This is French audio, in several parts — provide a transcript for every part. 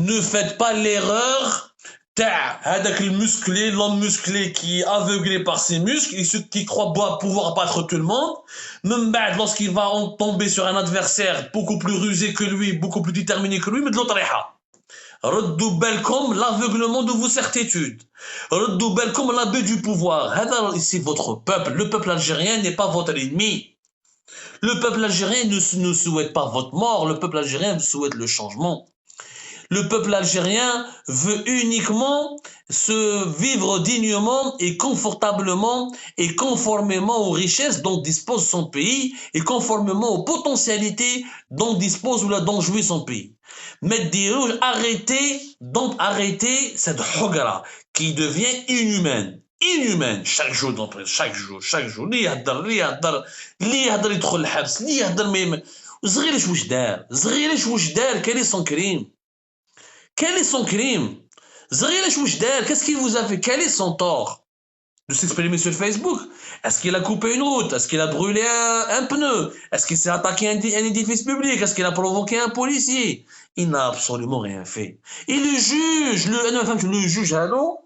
Ne faites pas l'erreur l'homme musclé qui est aveuglé par ses muscles et ceux qui croient pouvoir battre tout le monde, même lorsqu'il va tomber sur un adversaire beaucoup plus rusé que lui, beaucoup plus déterminé que lui, mais de l'autre ردوا بالكم l'aveuglement de vos certitudes. ردوا بالكم l'abus du pouvoir. C'est votre peuple. Le peuple algérien n'est pas votre ennemi. Le peuple algérien ne souhaite pas votre mort. Le peuple algérien souhaite le changement. Le peuple algérien veut uniquement se vivre dignement et confortablement et conformément aux richesses dont dispose son pays et conformément aux potentialités dont dispose ou dont jouit son pays. Mais arrêtez cette hogra qui devient inhumaine. Inhumaine chaque jour chaque jour اللي يهدر يدخل الحبس اللي يهدر صغيرش واش دار quel est son crime. Quel est son crime? Qu'est-ce qu'il vous a fait? Quel est son tort? De s'exprimer sur Facebook? Est-ce qu'il a coupé une route? Est-ce qu'il a brûlé un pneu? Est-ce qu'il s'est attaqué à un édifice public? Est-ce qu'il a provoqué un policier? Il n'a absolument rien fait. Et le juge, allô?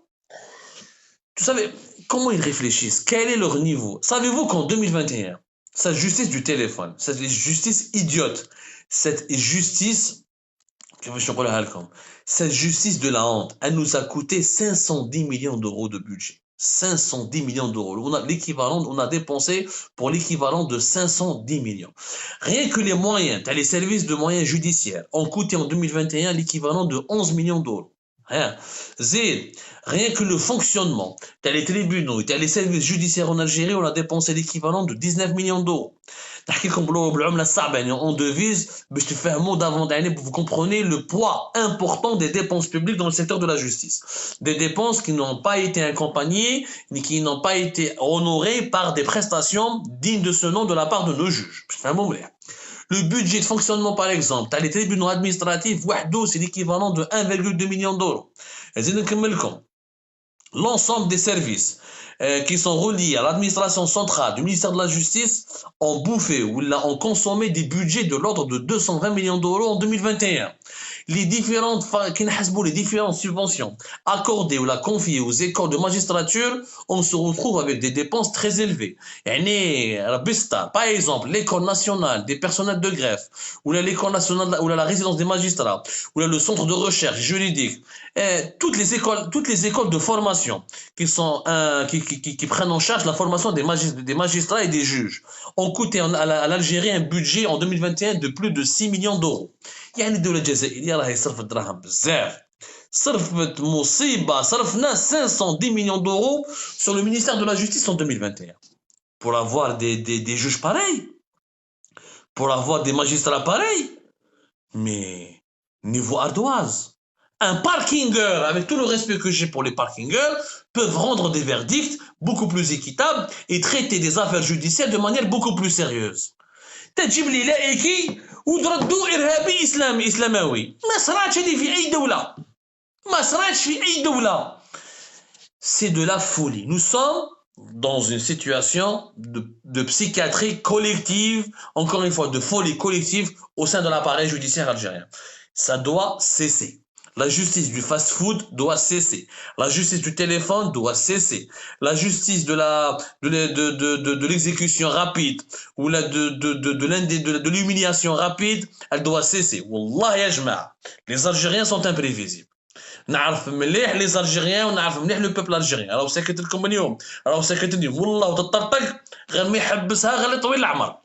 Vous savez, comment ils réfléchissent? Quel est leur niveau? Savez-vous qu'en 2021, cette justice du téléphone, cette justice idiote, cette justice de la honte, elle nous a coûté 510 millions d'euros de budget. 510 millions d'euros. On a dépensé pour l'équivalent de 510 millions. Rien que les moyens, les services de moyens judiciaires ont coûté en 2021 l'équivalent de 11 millions d'euros. Rien que le fonctionnement, les tribunaux, les services judiciaires en Algérie, on a dépensé l'équivalent de 19 millions d'euros. En devise, vous comprenez le poids important des dépenses publiques dans le secteur de la justice. Des dépenses qui n'ont pas été accompagnées, ni qui n'ont pas été honorées par des prestations dignes de ce nom de la part de nos juges. Le budget de fonctionnement, par exemple, les tribunaux administratifs, c'est l'équivalent de 1,2 million d'euros. L'ensemble des services qui sont reliés à l'administration centrale du ministère de la Justice ont bouffé ou ont consommé des budgets de l'ordre de 220 millions d'euros en 2021. Les différentes subventions accordées ou confiées aux écoles de magistrature, on se retrouve avec des dépenses très élevées. Par exemple, l'école nationale des personnels de greffe, ou l'école nationale, ou la résidence des magistrats, ou le centre de recherche juridique, toutes les écoles de formation qui prennent en charge la formation des magistrats et des juges ont coûté à l'Algérie un budget en 2021 de plus de 6 millions d'euros. يعني الدولة الجزائرية راهي صرفت دراهم بزاف صرفت مصيبة صرفنا 510 millions d'euros sur le ministère de la Justice en 2021 pour avoir des juges pareils, pour avoir des magistrats pareils. Mais niveau ardoise, un parkinger, avec tout le respect que j'ai pour les parkingers, peuvent rendre des verdicts beaucoup plus équitables et traiter des affaires judiciaires de manière beaucoup plus sérieuse. تجيب لي لائكي وتردوا ارهابي اسلاموي ما صراتش هذه في اي دوله ما صراتش في اي دوله. C'est de la folie. Nous sommes dans une situation de psychiatrie collective, encore une fois de folie collective au sein de l'appareil judiciaire algérien. Ça doit cesser. La justice du fast-food doit cesser. La justice du téléphone doit cesser. La justice de l'exécution rapide ou de l'humiliation rapide, elle doit cesser. Wallah ya jama'a, les Algériens sont imprévisibles. نعرف مليح les Algériens ونعرف مليح le peuple algérien. راهو ساكت لكم اليوم، راهو ساكت اليوم، والله وتطرطق غير ما يحبسها غير طويل العمر.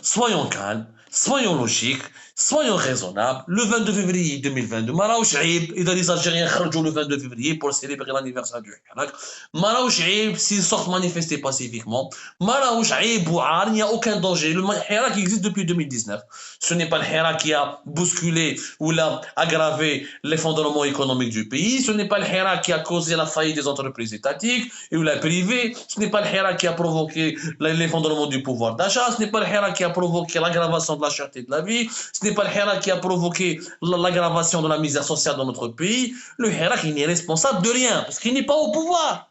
Soyons calmes, soyons logiques, soyons raisonnables. Le 22 février 2022, مراهوش عيب إذا les Algériens خرجوا le 22 février pour célébrer l'anniversaire du Hirak. مراهوش عيب s'ils sortent manifester pacifiquement. مراهوش عيب وعار, il n'y a aucun danger. Le Hirak existe depuis 2019. Ce n'est pas le Hirak qui a bousculé ou l'a aggravé l'effondrement économique du pays. Ce n'est pas le Hirak qui a causé la faillite des entreprises étatiques et ou la privée. Ce n'est pas le Hirak qui a provoqué l'effondrement du pouvoir d'achat. Ce n'est pas le Hirak qui a provoqué l'aggravation de la cherté de la vie. Ce n'est pas le Hirak qui a provoqué l'aggravation de la misère sociale dans notre pays. Le Hirak, il n'est responsable de rien parce qu'il n'est pas au pouvoir.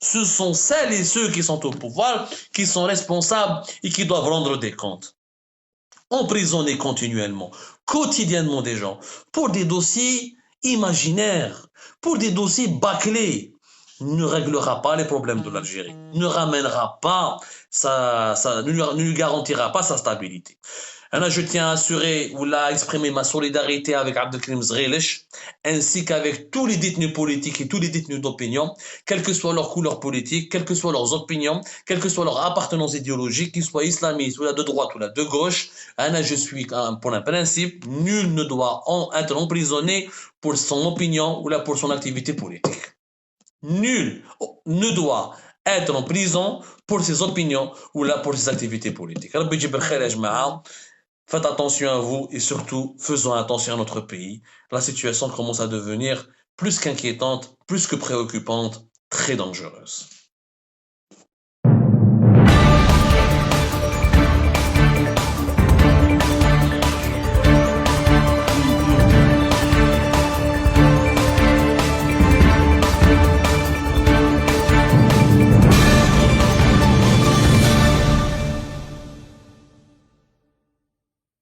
Ce sont celles et ceux qui sont au pouvoir qui sont responsables et qui doivent rendre des comptes. emprisonner continuellement, quotidiennement des gens, pour des dossiers imaginaires, pour des dossiers bâclés, ne réglera pas les problèmes de l'Algérie, ne ramènera pas ne lui garantira pas sa stabilité. Je tiens à assurer ou à exprimer ma solidarité avec Abdelkrim Zrelich, ainsi qu'avec tous les détenus politiques et tous les détenus d'opinion, quelle que soit leur couleur politique, quelles que soient leurs opinions, quelle que soit leur appartenance idéologique, qu'ils soient islamistes ou là de droite ou là de gauche. Je suis pour un principe, nul ne doit être emprisonné pour son opinion ou là pour son activité politique. Nul ne doit être en prison pour ses opinions ou là pour ses activités politiques. Faites attention à vous et surtout, faisons attention à notre pays. La situation commence à devenir plus qu'inquiétante, plus que préoccupante, très dangereuse.